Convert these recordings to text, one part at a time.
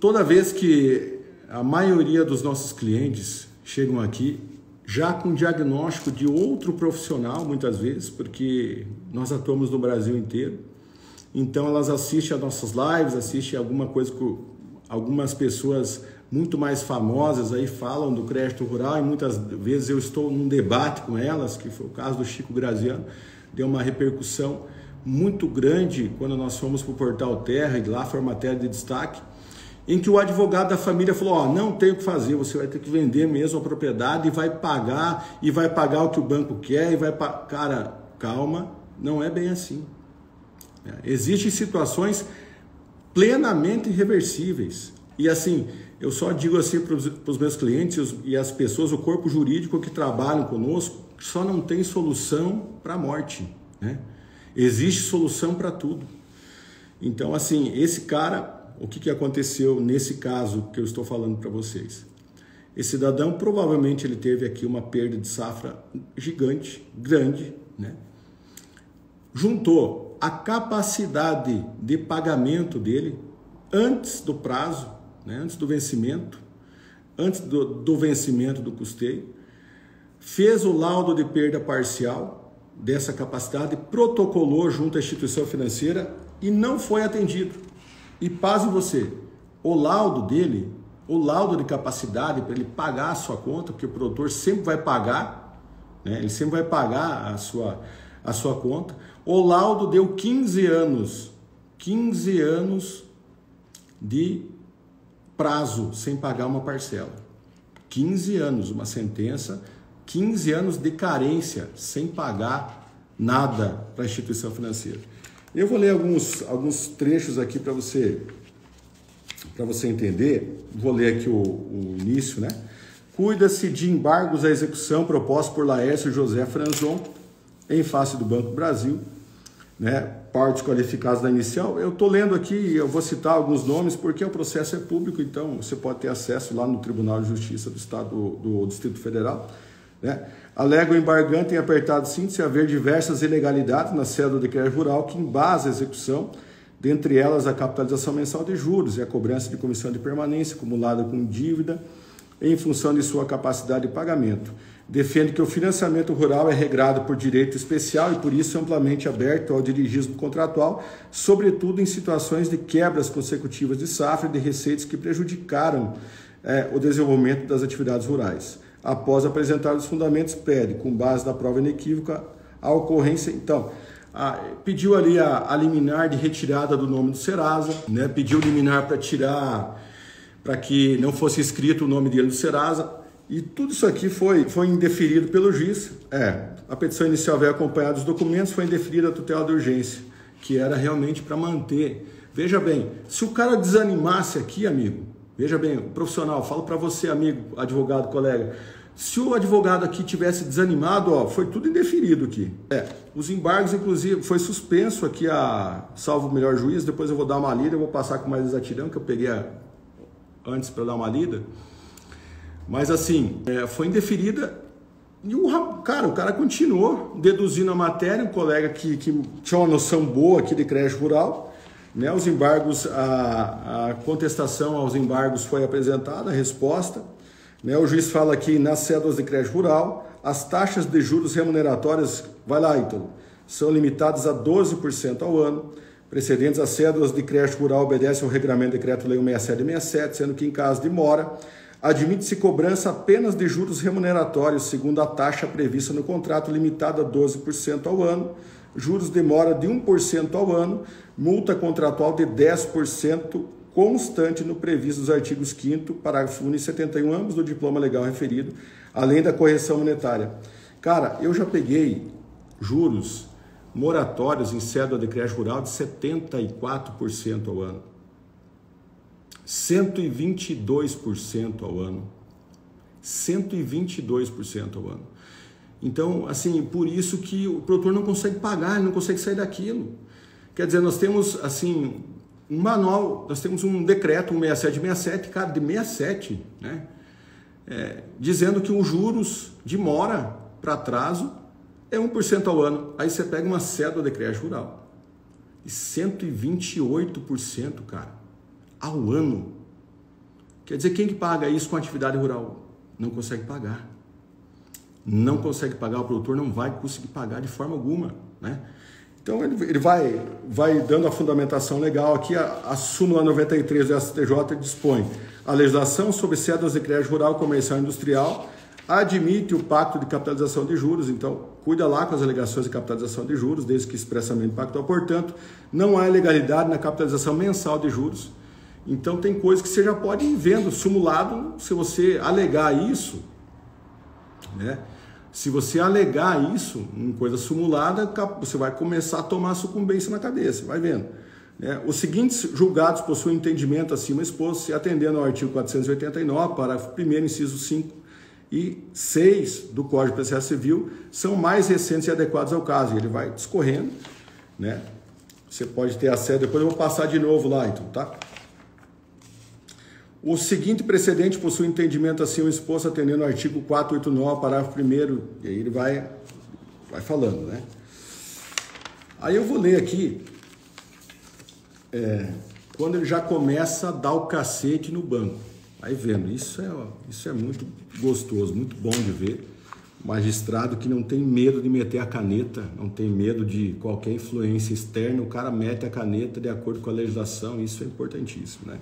Toda vez que a maioria dos nossos clientes chegam aqui já com diagnóstico de outro profissional, muitas vezes, porque nós atuamos no Brasil inteiro, então elas assistem as nossas lives, assistem alguma coisa que algumas pessoas muito mais famosas aí falam do crédito rural, e muitas vezes eu estou num debate com elas, que foi o caso do Chico Graziano, deu uma repercussão muito grande quando nós fomos para o Portal Terra, e lá foi uma matéria de destaque, em que o advogado da família falou, ó, não tem o que fazer, você vai ter que vender mesmo a propriedade e vai pagar o que o banco quer, Cara, calma, não é bem assim. Existem situações plenamente irreversíveis. E assim, eu só digo assim para os meus clientes e as pessoas, o corpo jurídico que trabalham conosco, só não tem solução para a morte, né? Existe solução para tudo. Então, assim, esse cara, o que aconteceu nesse caso que eu estou falando para vocês? Esse cidadão, provavelmente, ele teve aqui uma perda de safra gigante, grande, né? Juntou a capacidade de pagamento dele antes do prazo, né? Antes do vencimento, antes do vencimento do custeio, fez o laudo de perda parcial dessa capacidade, protocolou junto à instituição financeira e não foi atendido. E pasme você, o laudo dele, o laudo de capacidade para ele pagar a sua conta, porque o produtor sempre vai pagar, né? Ele sempre vai pagar a sua conta. O laudo deu 15 anos de prazo sem pagar uma parcela. 15 anos, uma sentença, 15 anos de carência sem pagar nada para a instituição financeira. Eu vou ler alguns trechos aqui para você entender. Vou ler aqui o início, né? Cuida-se de embargos à execução propostos por Laércio José Franzon em face do Banco do Brasil, né? Partes qualificadas da inicial. Eu estou lendo aqui, eu vou citar alguns nomes porque o processo é público, então você pode ter acesso lá no Tribunal de Justiça do Estado do Distrito Federal, né? Alega o embargante em apertado síntese haver diversas ilegalidades na cédula de crédito rural que embasa a execução, dentre elas a capitalização mensal de juros e a cobrança de comissão de permanência acumulada com dívida em função de sua capacidade de pagamento. Defende que o financiamento rural é regrado por direito especial e por isso amplamente aberto ao dirigismo contratual, sobretudo em situações de quebras consecutivas de safra e de receitas que prejudicaram o desenvolvimento das atividades rurais. Após apresentar os fundamentos, pede, com base na prova inequívoca, a ocorrência. Então, pediu ali a liminar de retirada do nome do Serasa, né? Pediu liminar para tirar, para que não fosse escrito o nome dele no Serasa, e tudo isso aqui foi indeferido pelo juiz. A petição inicial veio acompanhada dos documentos, foi indeferida a tutela de urgência, que era realmente para manter. Veja bem, se o cara desanimasse aqui, amigo, veja bem, o profissional, falo para você, amigo, advogado, colega, se o advogado aqui tivesse desanimado, ó, foi tudo indeferido aqui. Os embargos, inclusive, foi suspenso aqui, salvo o melhor juiz, depois eu vou dar uma lida, eu vou passar com mais exatidão, que eu peguei antes para dar uma lida. Mas assim, foi indeferida e o cara continuou deduzindo a matéria, um colega que tinha uma noção boa aqui de crédito rural, né? Os embargos, a contestação aos embargos foi apresentada, a resposta, né? O juiz fala aqui nas cédulas de crédito rural, as taxas de juros remuneratórias, vai lá, Ítalo, são limitadas a 12% ao ano. Precedentes às cédulas de crédito rural obedecem ao Regramento Decreto-Lei 16767, sendo que em caso de mora, admite-se cobrança apenas de juros remuneratórios, segundo a taxa prevista no contrato, limitada a 12% ao ano, juros de mora de 1% ao ano, multa contratual de 10% constante no previsto dos artigos 5º, parágrafo único e 71, ambos do diploma legal referido, além da correção monetária. Cara, eu já peguei juros moratórios em cédula de crédito rural de 74% ao ano. 122% ao ano. 122% ao ano. Então, assim, por isso que o produtor não consegue pagar, ele não consegue sair daquilo. Quer dizer, nós temos, assim, um manual, nós temos um decreto, 16767, cara, de 67, né? Dizendo que os juros de mora para atraso é 1% ao ano. Aí você pega uma cédula de crédito rural. E 128%, cara, ao ano. Quer dizer, quem que paga isso com atividade rural? Não consegue pagar. Não consegue pagar, o produtor não vai conseguir pagar de forma alguma, né? Então ele vai dando a fundamentação legal aqui, a súmula 93 do STJ dispõe: a legislação sobre cédulas de crédito rural, comercial e industrial admite o pacto de capitalização de juros, então cuida lá com as alegações de capitalização de juros, desde que expressamente pactual. Portanto, não há ilegalidade na capitalização mensal de juros. Então tem coisas que você já pode ir vendo, simulado, se você alegar isso, né? Se você alegar isso, em coisa simulada, você vai começar a tomar sucumbência na cabeça, vai vendo. Né? Os seguintes julgados possuem entendimento acima exposto, se atendendo ao artigo 489, parágrafo 1º, inciso 5 e 6 do Código de Processo Civil, são mais recentes e adequados ao caso. E ele vai discorrendo, né? Você pode ter acesso, depois eu vou passar de novo lá, então, tá? O seguinte precedente possui entendimento acima exposto, atendendo ao artigo 489, parágrafo 1º, e aí ele vai falando, né? Aí eu vou ler aqui, quando ele já começa a dar o cacete no banco. Vai vendo, isso é muito gostoso, muito bom de ver. Magistrado que não tem medo de meter a caneta, não tem medo de qualquer influência externa, o cara mete a caneta de acordo com a legislação, isso é importantíssimo, né?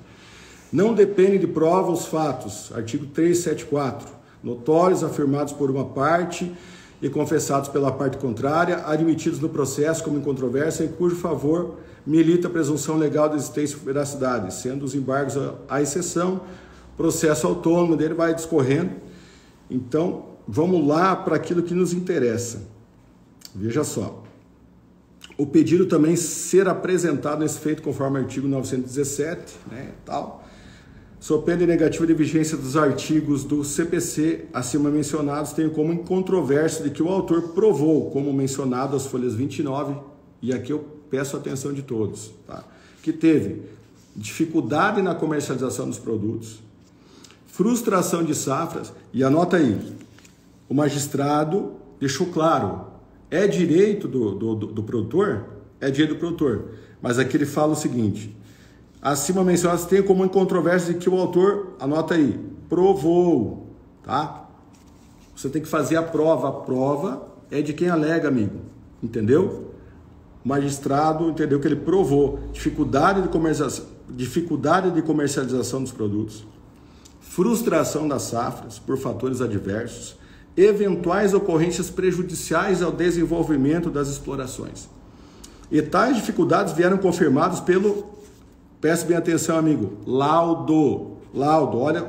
Não depende de prova os fatos, artigo 374, notórios afirmados por uma parte e confessados pela parte contrária, admitidos no processo como em controvérsia, em cujo favor milita a presunção legal de existência e veracidade, sendo os embargos a exceção, processo autônomo dele vai discorrendo. Então, vamos lá para aquilo que nos interessa. Veja só. O pedido também ser apresentado nesse feito conforme o artigo 917, né, tal, sob pena de negativa de vigência dos artigos do CPC acima mencionados, tem como incontrovérsia de que o autor provou, como mencionado as folhas 29, e aqui eu peço a atenção de todos, tá? Que teve dificuldade na comercialização dos produtos, frustração de safras, e anota aí, o magistrado deixou claro, é direito do produtor? É direito do produtor, mas aqui ele fala o seguinte: acima mencionados tem como incontrovérsia de que o autor, anota aí, provou, tá? Você tem que fazer a prova é de quem alega, amigo, entendeu? O magistrado entendeu que ele provou dificuldade de comercialização dos produtos, frustração das safras por fatores adversos, eventuais ocorrências prejudiciais ao desenvolvimento das explorações. E tais dificuldades vieram confirmadas pelo, peço bem atenção, amigo, laudo,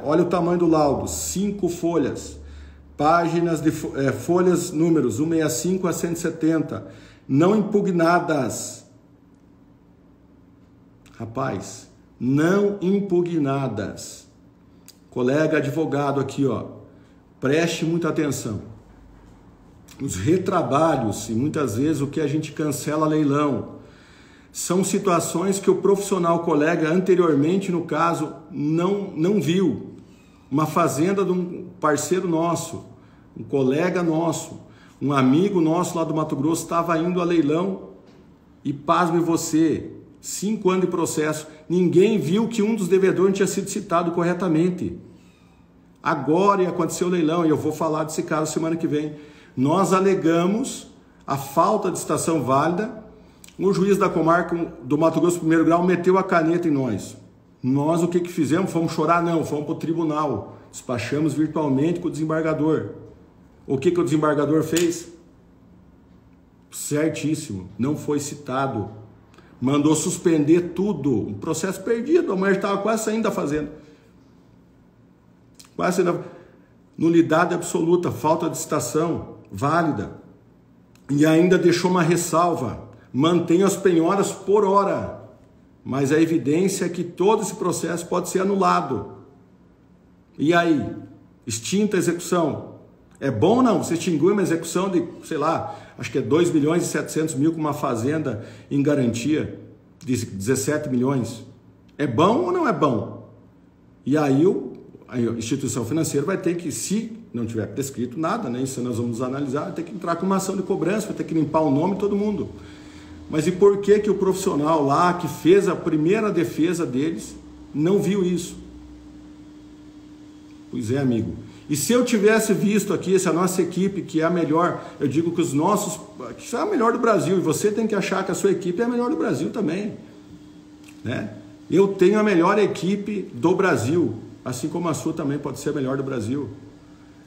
olha o tamanho do laudo, 5 folhas, páginas de folhas, números 165 a 170, não impugnadas. Rapaz, não impugnadas. Colega advogado aqui, ó, preste muita atenção. Os retrabalhos, e muitas vezes o que a gente cancela leilão, são situações que o profissional colega anteriormente, no caso, não viu. Uma fazenda de um parceiro nosso, um colega nosso, um amigo nosso lá do Mato Grosso estava indo a leilão e, pasme você, 5 anos de processo, ninguém viu que um dos devedores tinha sido citado corretamente. Agora aconteceu o leilão, e eu vou falar desse caso semana que vem. Nós alegamos a falta de estação válida, o juiz da comarca do Mato Grosso, primeiro grau, meteu a caneta em nós. Nós o que fizemos? Fomos chorar? Não, fomos para o tribunal. Despachamos virtualmente com o desembargador. O que o desembargador fez? Certíssimo, não foi citado. Mandou suspender tudo. Um processo perdido, a mulher estava quase saindo da fazenda. Quase saindo. Nulidade absoluta, falta de citação válida. E ainda deixou uma ressalva. Mantém as penhoras por hora. Mas a evidência é que todo esse processo pode ser anulado. E aí? Extinta a execução. É bom ou não? Você extinguiu uma execução de, sei lá, acho que é 2 milhões e 700 mil com uma fazenda em garantia de 17 milhões. É bom ou não é bom? E aí a instituição financeira vai ter que, se não tiver prescrito nada, né, isso nós vamos analisar, vai ter que entrar com uma ação de cobrança, vai ter que limpar o nome de todo mundo. Mas e por que o profissional lá que fez a primeira defesa deles não viu isso? Pois é, amigo. E se eu tivesse visto aqui essa nossa equipe, que é a melhor, eu digo que os nossos, que é a melhor do Brasil, e você tem que achar que a sua equipe é a melhor do Brasil também, né? Eu tenho a melhor equipe do Brasil, assim como a sua também pode ser a melhor do Brasil.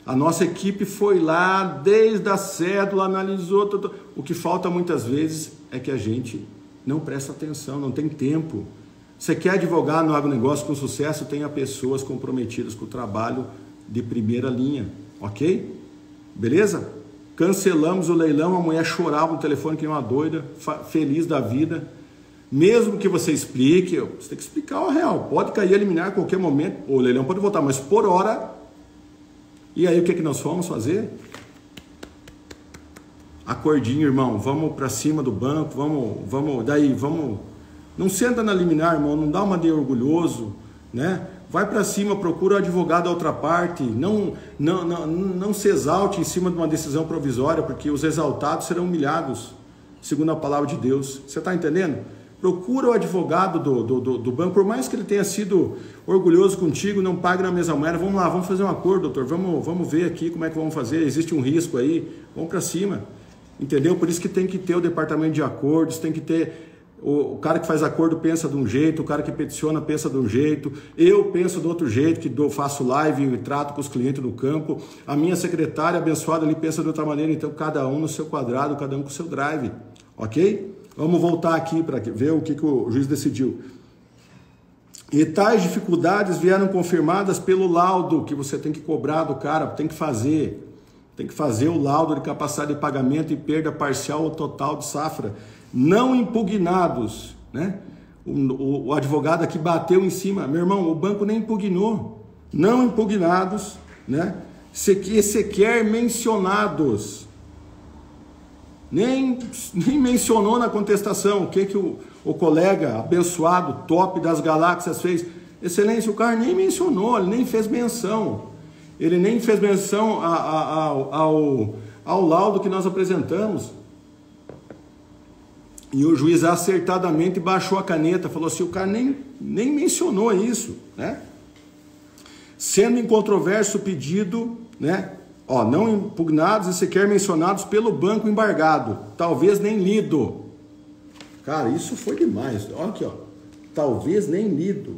A nossa equipe foi lá, desde a cédula, analisou tudo. O que falta muitas vezes é que a gente não presta atenção, não tem tempo. Você quer advogar no agronegócio com sucesso, tenha pessoas comprometidas com o trabalho de primeira linha, ok? Beleza? Cancelamos o leilão, a mulher chorava no telefone que nem uma doida, feliz da vida. Mesmo que você explique, você tem que explicar o real. Pode cair eliminar a qualquer momento, o leilão pode voltar, mas por hora. E aí o que nós fomos fazer? Acordinho, irmão, vamos para cima do banco, vamos. Não senta na liminar, irmão, não dá uma de orgulhoso, né? Vai para cima, procura o advogado da outra parte, não se exalte em cima de uma decisão provisória, porque os exaltados serão humilhados, segundo a palavra de Deus. Você está entendendo? Procura o advogado do banco, por mais que ele tenha sido orgulhoso contigo, não pague na mesma moeda. Vamos lá, vamos fazer um acordo, doutor, vamos ver aqui como é que vamos fazer, existe um risco aí, vamos para cima, entendeu? Por isso que tem que ter o departamento de acordos, tem que ter, o cara que faz acordo pensa de um jeito, o cara que peticiona pensa de um jeito, eu penso do outro jeito, que faço live e trato com os clientes no campo, a minha secretária abençoada ali pensa de outra maneira, então cada um no seu quadrado, cada um com o seu drive, ok? Vamos voltar aqui para ver o que o juiz decidiu. E tais dificuldades vieram confirmadas pelo laudo que você tem que cobrar do cara, tem que fazer o laudo de capacidade de pagamento e perda parcial ou total de safra, não impugnados, né? O advogado aqui bateu em cima, meu irmão, o banco nem impugnou, não impugnados, né? Sequer mencionados. Nem mencionou na contestação o que o colega abençoado, top das galáxias fez. Excelência, o cara nem mencionou, ele nem fez menção. Ele nem fez menção ao laudo que nós apresentamos. E o juiz acertadamente baixou a caneta, falou assim, o cara nem mencionou isso, né? Sendo incontroverso o pedido, né? Não impugnados e sequer mencionados pelo banco embargado, talvez nem lido. Cara, isso foi demais. Olha aqui, talvez nem lido.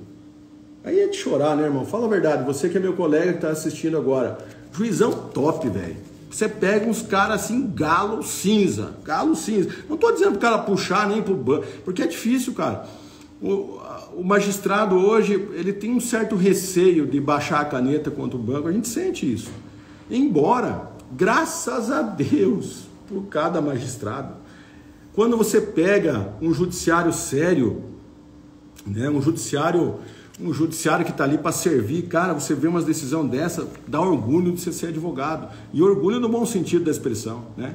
Aí é de chorar, né, irmão? Fala a verdade, você que é meu colega que está assistindo agora. Juizão top, velho. Você pega uns caras assim, galo cinza. Não estou dizendo para o cara puxar nem para o banco, porque é difícil, cara. O magistrado hoje, ele tem um certo receio de baixar a caneta contra o banco, a gente sente isso. Embora, graças a Deus, por cada magistrado, quando você pega um judiciário sério, né, um judiciário que está ali para servir, cara, você vê uma decisão dessa, dá orgulho de você ser advogado, e orgulho no bom sentido da expressão, né?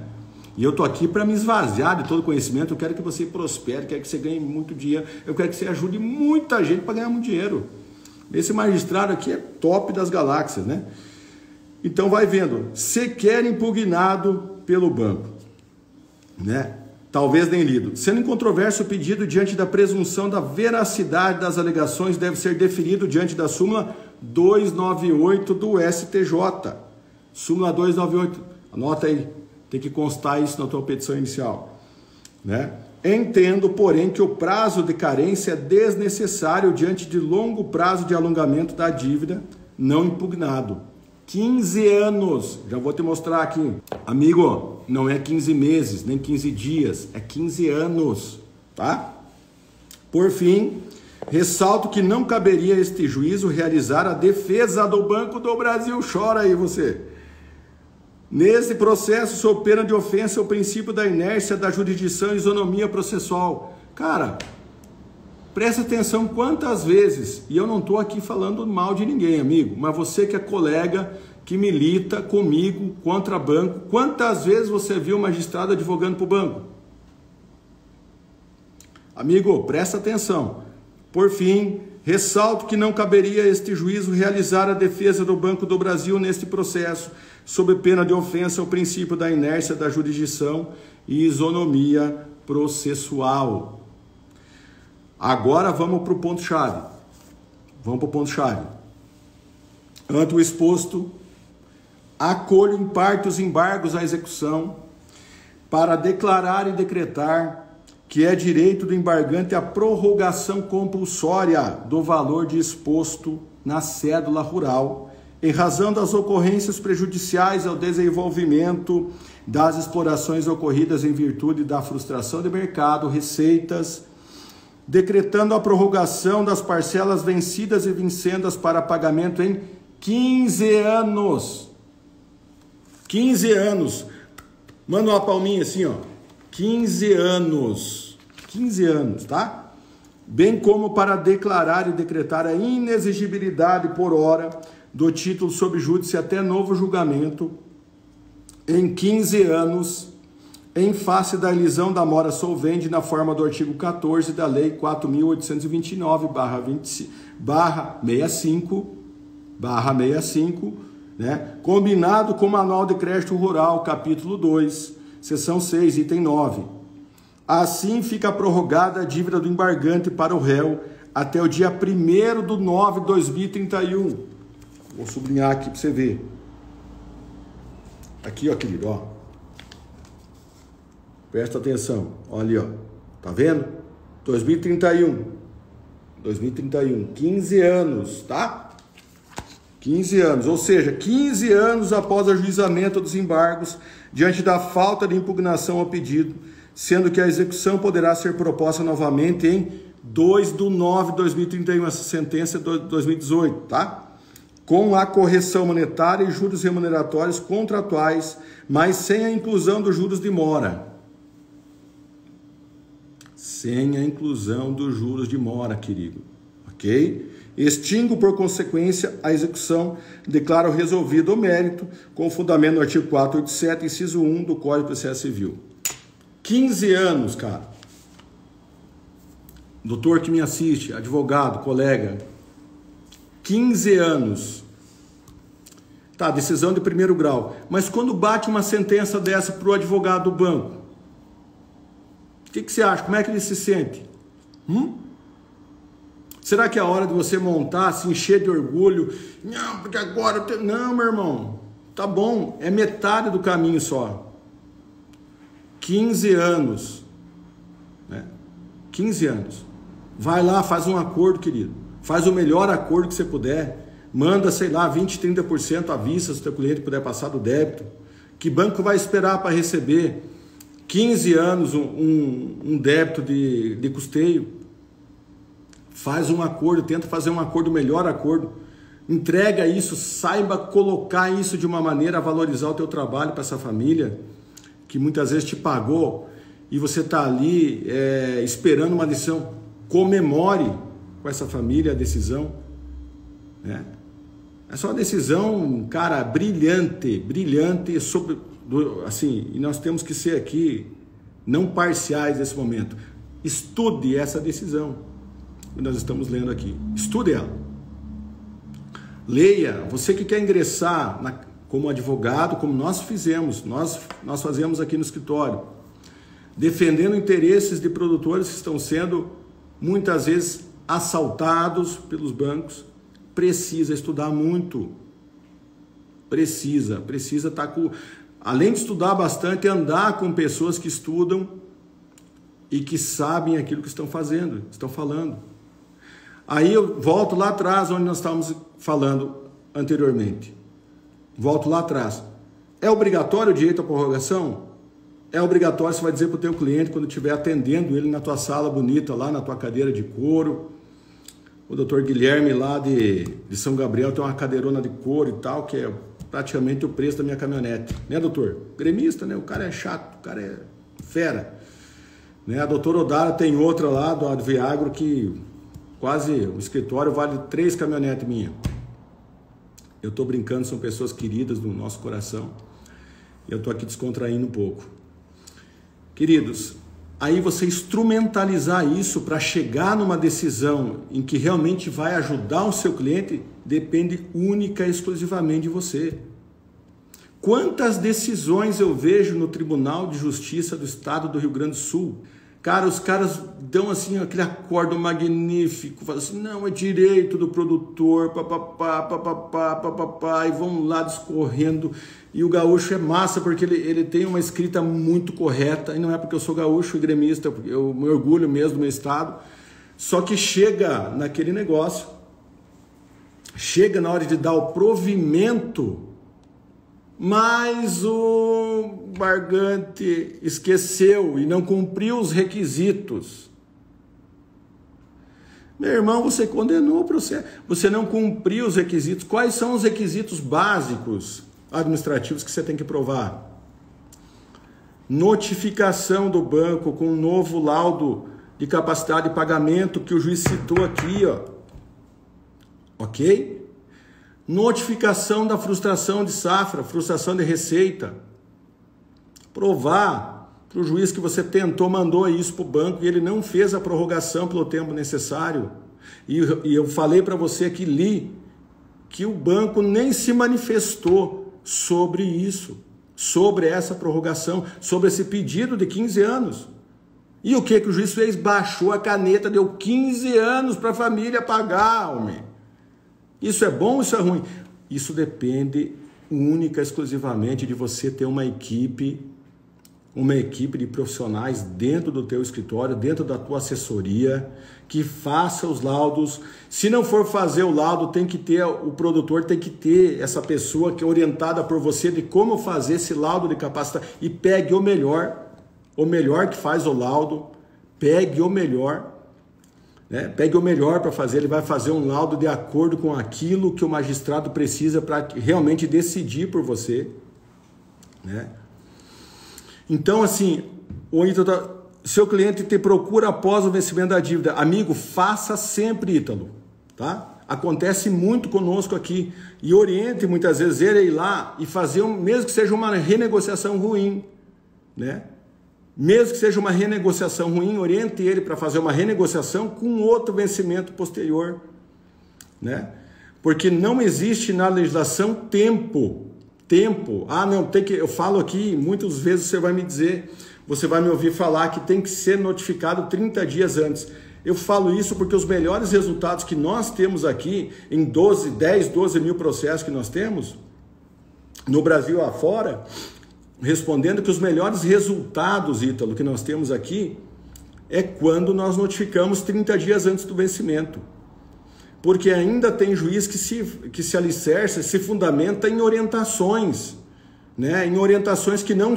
E eu tô aqui para me esvaziar de todo conhecimento, eu quero que você prospere, quero que você ganhe muito dinheiro, eu quero que você ajude muita gente para ganhar muito dinheiro. Esse magistrado aqui é top das galáxias, né? Então vai vendo, sequer impugnado pelo banco, né? Talvez nem lido. Sendo incontroverso o pedido diante da presunção da veracidade das alegações deve ser definido diante da súmula 298 do STJ. Súmula 298, anota aí, tem que constar isso na tua petição inicial, né? Entendo, porém, que o prazo de carência é desnecessário diante de longo prazo de alongamento da dívida não impugnado. 15 anos, já vou te mostrar aqui. Amigo, não é 15 meses, nem 15 dias, é 15 anos, tá? Por fim, ressalto que não caberia a este juízo realizar a defesa do Banco do Brasil. Chora aí você. Nesse processo, sob pena de ofensa ao princípio da inércia da jurisdição e isonomia processual. Cara, presta atenção quantas vezes, e eu não estou aqui falando mal de ninguém, amigo, mas você que é colega, que milita comigo contra banco, quantas vezes você viu o magistrado advogando para o banco? Amigo, presta atenção. Por fim, ressalto que não caberia a este juízo realizar a defesa do Banco do Brasil neste processo, sob pena de ofensa ao princípio da inércia da jurisdição e isonomia processual. Agora vamos para o ponto-chave. Ante o exposto, acolho em parte os embargos à execução para declarar e decretar que é direito do embargante a prorrogação compulsória do valor de exposto na cédula rural, em razão das ocorrências prejudiciais ao desenvolvimento das explorações ocorridas em virtude da frustração de mercado, receitas, decretando a prorrogação das parcelas vencidas e vincendas para pagamento em 15 anos. 15 anos. Manda uma palminha assim, ó. 15 anos. 15 anos, tá? Bem como para declarar e decretar a inexigibilidade por hora do título sob júdice até novo julgamento em 15 anos, em face da elisão da mora solvente na forma do artigo 14 da Lei 4.829/65, né? Combinado com o Manual de Crédito Rural, capítulo 2, seção 6, item 9. Assim fica prorrogada a dívida do embargante para o réu até o dia 1º/9/2031. Vou sublinhar aqui para você ver. Aqui, ó, querido, ó. Presta atenção. Olha ali, ó. Tá vendo? 2031. 15 anos, tá? 15 anos. Ou seja, 15 anos após o ajuizamento dos embargos, diante da falta de impugnação ao pedido, sendo que a execução poderá ser proposta novamente em 2/9/2031, essa sentença é de 2018, tá? Com a correção monetária e juros remuneratórios contratuais, mas sem a inclusão dos juros de mora. Sem a inclusão dos juros de mora, querido. Ok? Extingo, por consequência, a execução, declaro resolvido o mérito, com fundamento no artigo 487, inciso 1 do Código de Processo Civil. 15 anos, cara. Doutor que me assiste, advogado, colega. 15 anos. Tá, decisão de primeiro grau. Mas quando bate uma sentença dessa para o advogado do banco, o que você acha? Como é que ele se sente? Será que é a hora de você montar, se encher de orgulho? Não, porque agora eu tenho... Não, meu irmão. Tá bom, é metade do caminho só. 15 anos. Né? 15 anos. Vai lá, faz um acordo, querido. Faz o melhor acordo que você puder. Manda, sei lá, 20%, 30% à vista se o teu cliente puder passar do débito. Que banco vai esperar para receber 15 anos um débito de custeio? Faz um acordo, tenta fazer um acordo, o melhor acordo. Entrega isso, saiba colocar isso de uma maneira a valorizar o teu trabalho para essa família, que muitas vezes te pagou, e você está ali esperando uma decisão. Comemore com essa família a decisão. Né? É só uma decisão, cara, brilhante, assim, e nós temos que ser aqui não parciais nesse momento. Estude essa decisão que nós estamos lendo aqui. Estude ela. Leia. Você que quer ingressar como advogado, como nós fizemos, nós fazemos aqui no escritório, defendendo interesses de produtores que estão sendo muitas vezes assaltados pelos bancos. Precisa estudar muito. Precisa estar com... Além de estudar bastante, andar com pessoas que estudam e que sabem aquilo que estão fazendo, estão falando. Aí eu volto lá atrás, onde nós estávamos falando anteriormente. Volto lá atrás. É obrigatório o direito à prorrogação? É obrigatório, você vai dizer para o teu cliente, quando estiver atendendo ele na tua sala bonita, lá na tua cadeira de couro. O doutor Guilherme lá de São Gabriel tem uma cadeirona de couro e tal, que é praticamente o preço da minha caminhonete. Né, doutor? Gremista, né? O cara é chato, o cara é fera. Né? A doutora Odara tem outra lá do Adviagro que quase o escritório vale 3 caminhonetes minhas. Eu estou brincando, são pessoas queridas do nosso coração. E eu estou aqui descontraindo um pouco. Queridos, aí você instrumentalizar isso para chegar numa decisão em que realmente vai ajudar o seu cliente, depende única e exclusivamente de você. Quantas decisões eu vejo no Tribunal de Justiça do Estado do Rio Grande do Sul Cara, os caras dão assim aquele acordo magnífico, falam assim, não, é direito do produtor, papapá, papapá, papapá, e vão lá discorrendo. E o gaúcho é massa porque ele tem uma escrita muito correta, e não é porque eu sou gaúcho e gremista, porque eu me orgulho mesmo do meu estado. Só que chega naquele negócio, chega na hora de dar o provimento, mas o Bargante esqueceu e não cumpriu os requisitos. Meu irmão, você condenou o processo, você não cumpriu os requisitos. Quais são os requisitos básicos administrativos que você tem que provar? Notificação do banco com um novo laudo de capacidade de pagamento que o juiz citou aqui, ó. Ok? Notificação da frustração de safra, frustração de receita. Provar para o juiz que você tentou, mandou isso para o banco e ele não fez a prorrogação pelo tempo necessário. E eu falei para você que li que o banco nem se manifestou sobre isso, sobre essa prorrogação, sobre esse pedido de 15 anos. E o que o juiz fez? Baixou a caneta, deu 15 anos para a família pagar, homem. Isso é bom ou isso é ruim? Isso depende única, exclusivamente de você ter uma equipe de profissionais dentro do teu escritório, dentro da tua assessoria, que faça os laudos. Se não for fazer o laudo, tem que ter, o produtor tem que ter essa pessoa que é orientada por você de como fazer esse laudo de capacidade e pegue o melhor que faz o laudo, pegue o melhor. Pegue o melhor para fazer, ele vai fazer um laudo de acordo com aquilo que o magistrado precisa para realmente decidir por você. Então, assim, seu cliente te procura após o vencimento da dívida. Amigo, faça sempre, Ítalo, tá? Acontece muito conosco aqui. E oriente muitas vezes ele a ir lá e fazer, mesmo que seja uma renegociação ruim, né? Mesmo que seja uma renegociação ruim, oriente ele para fazer uma renegociação com outro vencimento posterior, né? Porque não existe na legislação tempo. Ah, não, tem que. Eu falo aqui, muitas vezes você vai me dizer, você vai me ouvir falar que tem que ser notificado 30 dias antes. Eu falo isso porque os melhores resultados que nós temos aqui, em 10, 12 mil processos que nós temos, no Brasil afora, respondendo que os melhores resultados, Ítalo, que nós temos aqui, é quando nós notificamos 30 dias antes do vencimento. Porque ainda tem juiz que se alicerça, se fundamenta em orientações, né? Em orientações que não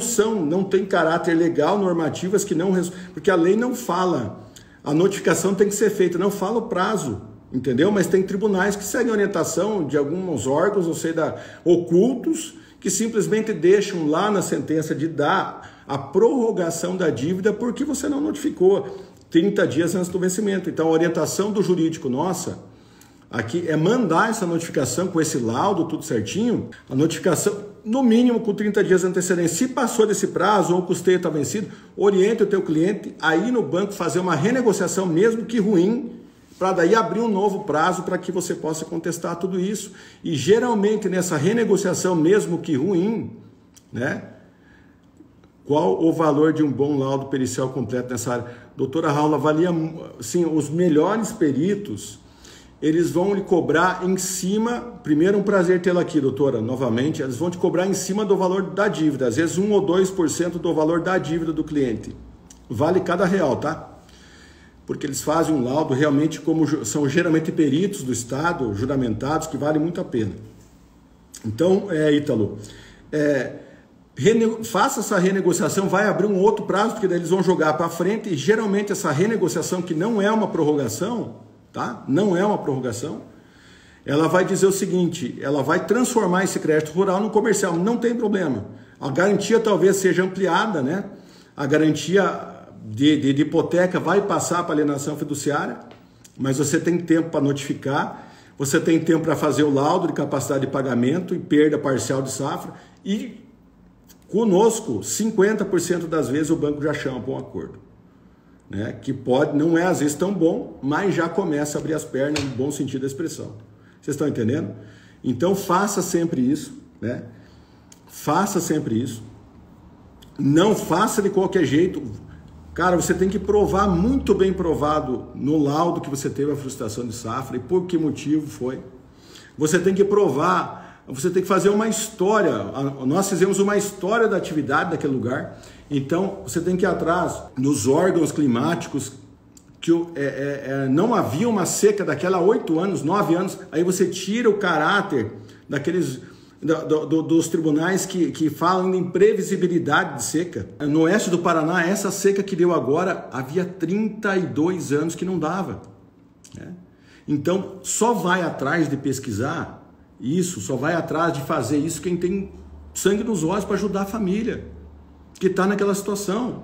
têm caráter legal, normativas que não... Porque a lei não fala, a notificação tem que ser feita, não fala o prazo, entendeu? Mas tem tribunais que seguem orientação de alguns órgãos, não sei, ocultos, que simplesmente deixam lá na sentença de dar a prorrogação da dívida porque você não notificou 30 dias antes do vencimento. Então, a orientação do jurídico nossa aqui é mandar essa notificação com esse laudo, tudo certinho, a notificação, no mínimo, com 30 dias de antecedência. Se passou desse prazo ou o custeio está vencido, oriente o teu cliente a ir no banco fazer uma renegociação, mesmo que ruim, para daí abrir um novo prazo para que você possa contestar tudo isso. E geralmente nessa renegociação, mesmo que ruim, né? Qual o valor de um bom laudo pericial completo nessa área? Doutora Raula, avalia, sim, os melhores peritos, eles vão lhe cobrar em cima, primeiro um prazer tê-la aqui, doutora, novamente, eles vão te cobrar em cima do valor da dívida, às vezes 1 ou 2% do valor da dívida do cliente. Vale cada real, tá? Porque eles fazem um laudo realmente, como são geralmente peritos do Estado, juramentados, que vale muito a pena. Então, Ítalo, faça essa renegociação, vai abrir um outro prazo, porque daí eles vão jogar para frente, e geralmente essa renegociação, que não é uma prorrogação, tá? Não é uma prorrogação, ela vai dizer o seguinte, ela vai transformar esse crédito rural no comercial, não tem problema. A garantia talvez seja ampliada, né? A garantia de hipoteca vai passar para alienação fiduciária, mas você tem tempo para notificar, você tem tempo para fazer o laudo de capacidade de pagamento e perda parcial de safra, e conosco, 50% das vezes o banco já chama para um acordo, né? Que pode, não é às vezes tão bom, mas já começa a abrir as pernas no bom sentido da expressão. Vocês estão entendendo? Então faça sempre isso, né? Faça sempre isso. Não faça de qualquer jeito. Cara, você tem que provar, muito bem provado no laudo que você teve a frustração de safra e por que motivo foi. Você tem que provar, você tem que fazer uma história. Nós fizemos uma história da atividade daquele lugar. Então, você tem que ir atrás nos órgãos climáticos que não havia uma seca daquela há 8 anos, 9 anos. Aí você tira o caráter daqueles... dos tribunais que falam em previsibilidade de seca. No oeste do Paraná, essa seca que deu agora, havia 32 anos que não dava. Né? Então, só vai atrás de pesquisar isso, só vai atrás de fazer isso quem tem sangue nos olhos para ajudar a família, que está naquela situação.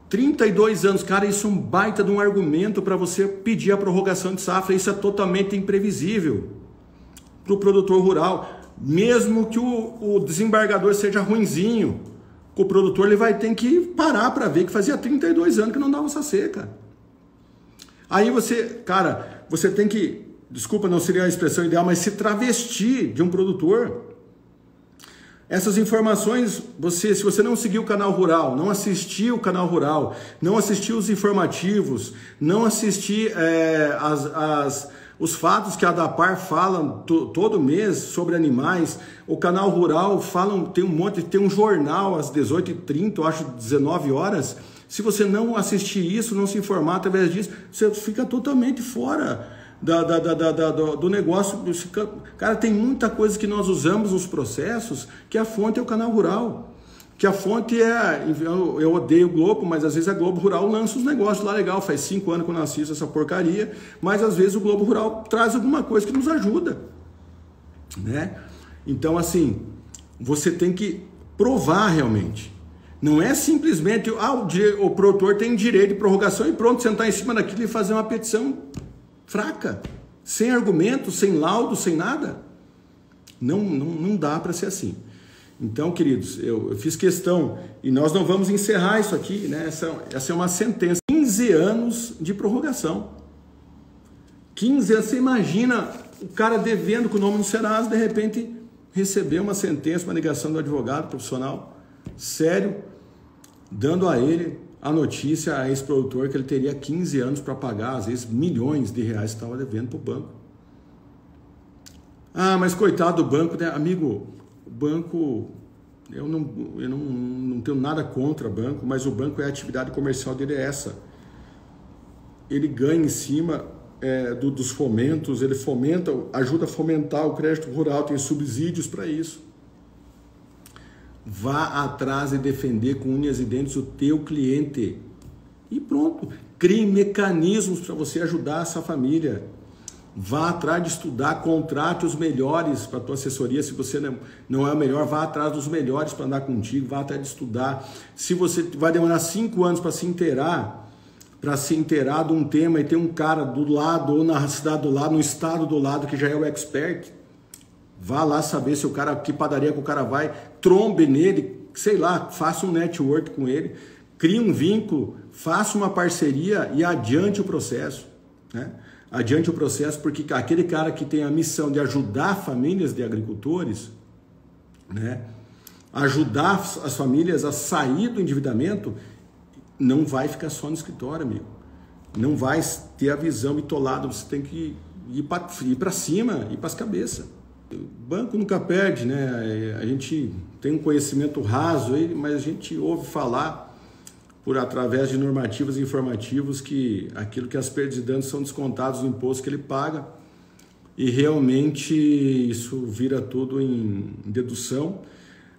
32 anos, cara, isso é um baita de um argumento para você pedir a prorrogação de safra. Isso é totalmente imprevisível para o produtor rural. Mesmo que o desembargador seja ruinzinho, o produtor ele vai ter que parar para ver que fazia 32 anos que não dava essa seca. Aí você, cara, você tem que, desculpa, não seria a expressão ideal, mas se travestir de um produtor. Essas informações, se você não seguir o canal rural, não assistir o canal rural, não assistir os informativos, não assistir os fatos que a ADAPAR fala todo mês sobre animais, o canal rural tem um jornal às 18h30, eu acho 19 horas. Se você não assistir isso, não se informar através disso, você fica totalmente fora do negócio. Cara, tem muita coisa que nós usamos nos processos que a fonte é o canal rural. Que a fonte eu odeio o Globo, mas às vezes a Globo Rural lança os negócios lá legal, faz 5 anos que eu não assisto essa porcaria, mas às vezes o Globo Rural traz alguma coisa que nos ajuda, né? Então assim, você tem que provar realmente, não é simplesmente, o produtor tem direito de prorrogação e pronto, sentar em cima daquilo e fazer uma petição fraca, sem argumento, sem laudo, sem nada. Não dá para ser assim. Então, queridos, eu fiz questão, e nós não vamos encerrar isso aqui, né? Essa é uma sentença. 15 anos de prorrogação. 15 anos, você imagina o cara devendo com o nome no Serasa, de repente receber uma sentença, uma negação do advogado profissional, sério, dando a ele a notícia, a esse produtor, que ele teria 15 anos para pagar, às vezes milhões de reais que estava devendo para o banco. Ah, mas coitado do banco, né? Amigo, o banco, eu não tenho nada contra o banco, mas o banco, a atividade comercial dele é essa. Ele ganha em cima dos fomentos, ele ajuda a fomentar o crédito rural, tem subsídios para isso. Vá atrás e defender com unhas e dentes o teu cliente. E pronto, crie mecanismos para você ajudar essa família. Vá atrás de estudar, contrate os melhores para a tua assessoria. Se você não é o melhor, vá atrás dos melhores para andar contigo, vá atrás de estudar. Se você vai demorar 5 anos para se inteirar de um tema e tem um cara do lado, ou na cidade do lado, no estado do lado, que já é o expert, vá lá saber se o cara, que padaria que o cara vai, trombe nele, sei lá, faça um network com ele, crie um vínculo, faça uma parceria e adiante o processo, né? Adiante o processo, porque aquele cara que tem a missão de ajudar famílias de agricultores, né, ajudar as famílias a sair do endividamento, não vai ficar só no escritório, amigo. Não vai ter a visão bitolada, você tem que ir para cima, ir para as cabeças. O banco nunca perde, né? A gente tem um conhecimento raso aí, mas a gente ouve falar através de normativos e informativos que aquilo que as perdas e danos são descontados do imposto que ele paga, e realmente isso vira tudo em dedução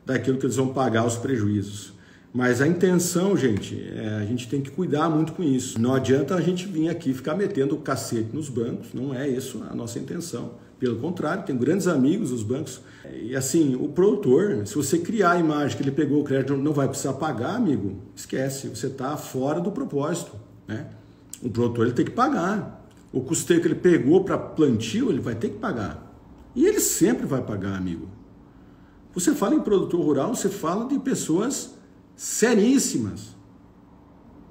daquilo que eles vão pagar os prejuízos. Mas a intenção, gente, a gente tem que cuidar muito com isso. Não adianta a gente vir aqui ficar metendo o cacete nos bancos, não é isso a nossa intenção. Pelo contrário, tenho grandes amigos nos bancos. E assim, o produtor, se você criar a imagem que ele pegou o crédito, não vai precisar pagar, amigo, esquece, você está fora do propósito, né? O produtor ele tem que pagar. O custeio que ele pegou para plantio, ele vai ter que pagar. E ele sempre vai pagar, amigo. Você fala em produtor rural, você fala de pessoas seríssimas.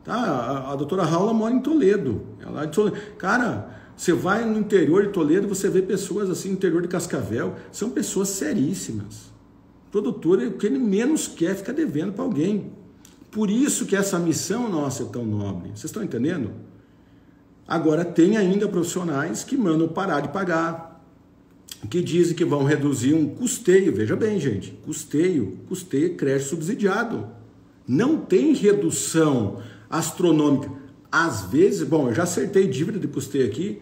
Tá? A doutora Raula mora em Toledo. Ela é de Toledo. Cara, você vai no interior de Toledo, você vê pessoas assim, no interior de Cascavel, são pessoas seríssimas. O produtor, o que ele menos quer, fica devendo para alguém. Por isso que essa missão nossa é tão nobre. Vocês estão entendendo? Agora, tem ainda profissionais que mandam parar de pagar, que dizem que vão reduzir um custeio. Veja bem, gente, custeio é crédito subsidiado. Não tem redução astronômica. Às vezes, bom, eu já acertei dívida de custeio aqui,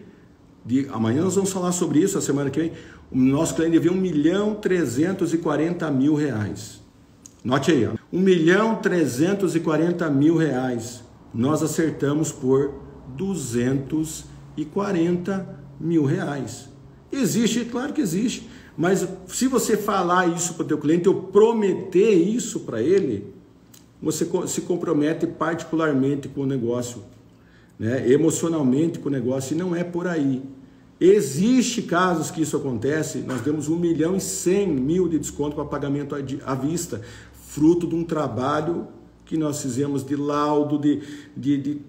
amanhã nós vamos falar sobre isso, a semana que vem. O nosso cliente devia R$1.340.000. Note aí, R$1.340.000. Nós acertamos por R$240.000. Existe, claro que existe, mas se você falar isso para o teu cliente, ou prometer isso para ele, você se compromete particularmente com o negócio, né? Emocionalmente com o negócio, e não é por aí. Existe casos que isso acontece, nós demos R$1.100.000 de desconto para pagamento à vista, fruto de um trabalho que nós fizemos de laudo,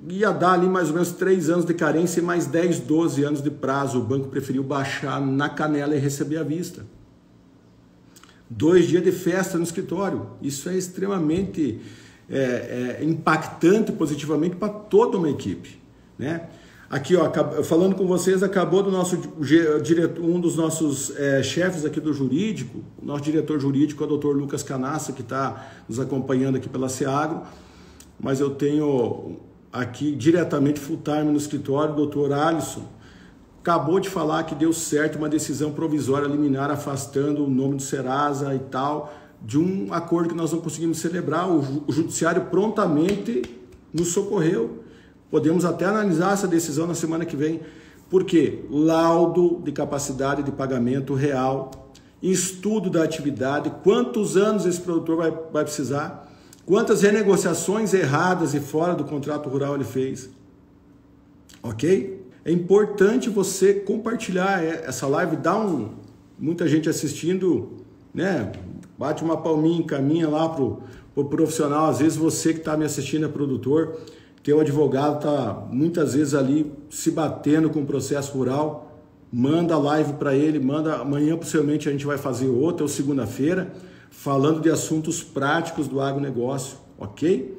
ia dar ali mais ou menos 3 anos de carência e mais 10, 12 anos de prazo. O banco preferiu baixar na canela e receber à vista. 2 dias de festa no escritório. Isso é extremamente impactante positivamente para toda uma equipe, né? Aqui, ó, falando com vocês, acabou do nosso um dos nossos chefes aqui do jurídico, o nosso diretor jurídico é o Dr. Lucas Canassa, que está nos acompanhando aqui pela Seagro, mas eu tenho aqui diretamente full time no escritório, o Dr. Alisson, acabou de falar que deu certo uma decisão provisória liminar afastando o nome do Serasa e tal, de um acordo que nós não conseguimos celebrar. O judiciário prontamente nos socorreu. Podemos até analisar essa decisão na semana que vem. Por quê? Laudo de capacidade de pagamento real, estudo da atividade, quantos anos esse produtor vai precisar, quantas renegociações erradas e fora do contrato rural ele fez. Ok? É importante você compartilhar essa live, muita gente assistindo, né? Bate uma palminha, encaminha lá pro profissional. Às vezes você que está me assistindo é produtor, teu advogado está muitas vezes ali se batendo com o processo rural, manda a live para ele, manda amanhã possivelmente a gente vai fazer outra, ou segunda-feira, falando de assuntos práticos do agronegócio, ok?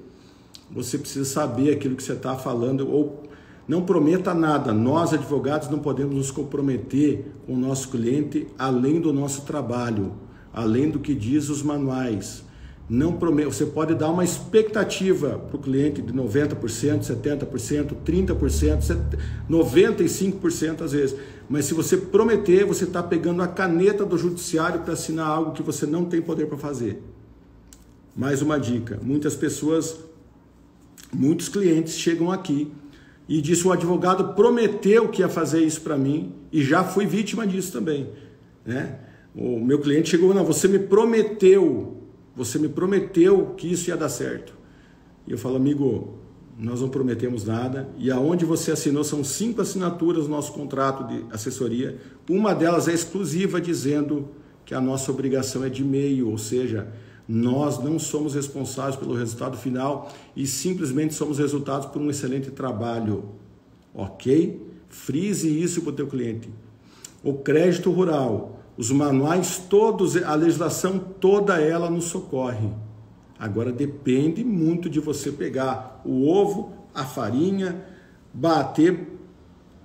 Você precisa saber aquilo que você está falando, ou não prometa nada. Nós, advogados, não podemos nos comprometer com o nosso cliente além do nosso trabalho, além do que diz os manuais. Não promete, você pode dar uma expectativa para o cliente de 90%, 70%, 30%, 95% às vezes. Mas se você prometer, você está pegando a caneta do judiciário para assinar algo que você não tem poder para fazer. Mais uma dica, muitos clientes chegam aqui e dizem: o advogado prometeu que ia fazer isso para mim, e já fui vítima disso também, né? O meu cliente chegou: não, você me prometeu que isso ia dar certo. E eu falo: amigo, nós não prometemos nada, e aonde você assinou são 5 assinaturas no nosso contrato de assessoria, uma delas é exclusiva, dizendo que a nossa obrigação é de meio, ou seja, nós não somos responsáveis pelo resultado final e simplesmente somos resultados por um excelente trabalho, ok? Frise isso para o teu cliente. O crédito rural, os manuais todos, a legislação toda ela nos socorre. Agora depende muito de você pegar o ovo, a farinha, bater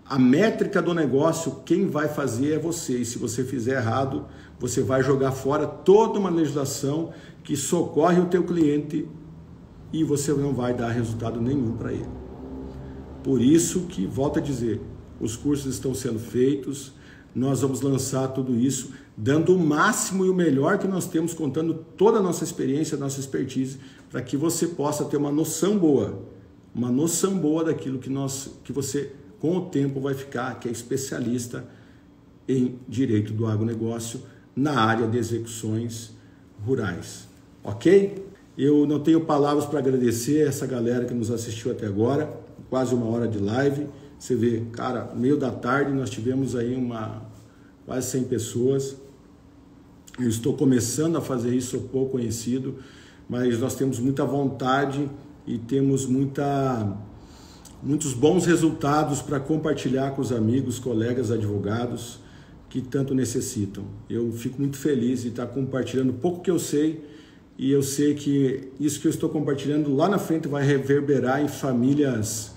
a métrica do negócio. Quem vai fazer é você, e se você fizer errado, você vai jogar fora toda uma legislação que socorre o teu cliente e você não vai dar resultado nenhum para ele. Por isso que, volto a dizer, os cursos estão sendo feitos, nós vamos lançar tudo isso, dando o máximo e o melhor que nós temos, contando toda a nossa experiência, nossa expertise, para que você possa ter uma noção boa daquilo que você, com o tempo, vai ficar, que é especialista em direito do agronegócio, na área de execuções rurais, ok? Eu não tenho palavras para agradecer essa galera que nos assistiu até agora, quase 1 hora de live. Você vê, cara, meio da tarde nós tivemos aí quase 100 pessoas. Eu estou começando a fazer isso, sou pouco conhecido, mas nós temos muita vontade e temos muitos bons resultados para compartilhar com os amigos, colegas advogados que tanto necessitam. Eu fico muito feliz de estar compartilhando pouco que eu sei e eu sei que isso que eu estou compartilhando lá na frente vai reverberar em famílias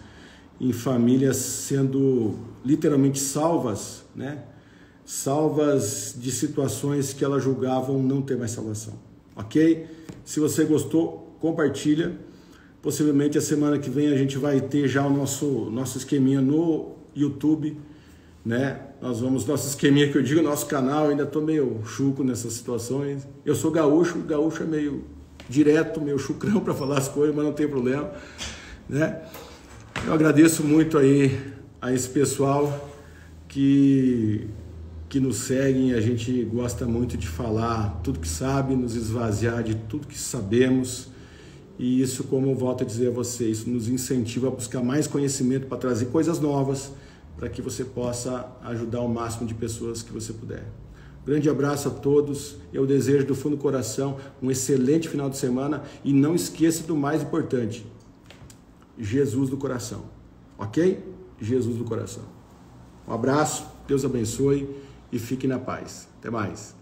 sendo literalmente salvas, né? Salvas de situações que elas julgavam não ter mais salvação, ok? Se você gostou, compartilha. Possivelmente a semana que vem a gente vai ter já o nosso esqueminha no YouTube, né? Nosso esqueminha que eu digo, nosso canal, eu ainda estou meio chuco nessas situações. Eu sou gaúcho é meio direto, meio chucrão para falar as coisas, mas não tem problema, né? Eu agradeço muito aí a esse pessoal que nos seguem. A gente gosta muito de falar tudo que sabe, nos esvaziar de tudo que sabemos. E isso, como eu volto a dizer a vocês, isso nos incentiva a buscar mais conhecimento para trazer coisas novas, para que você possa ajudar o máximo de pessoas que você puder. Grande abraço a todos. Eu desejo do fundo do coração um excelente final de semana e não esqueça do mais importante, Jesus do coração, ok? Jesus do coração. Um abraço, Deus abençoe e fique na paz. Até mais.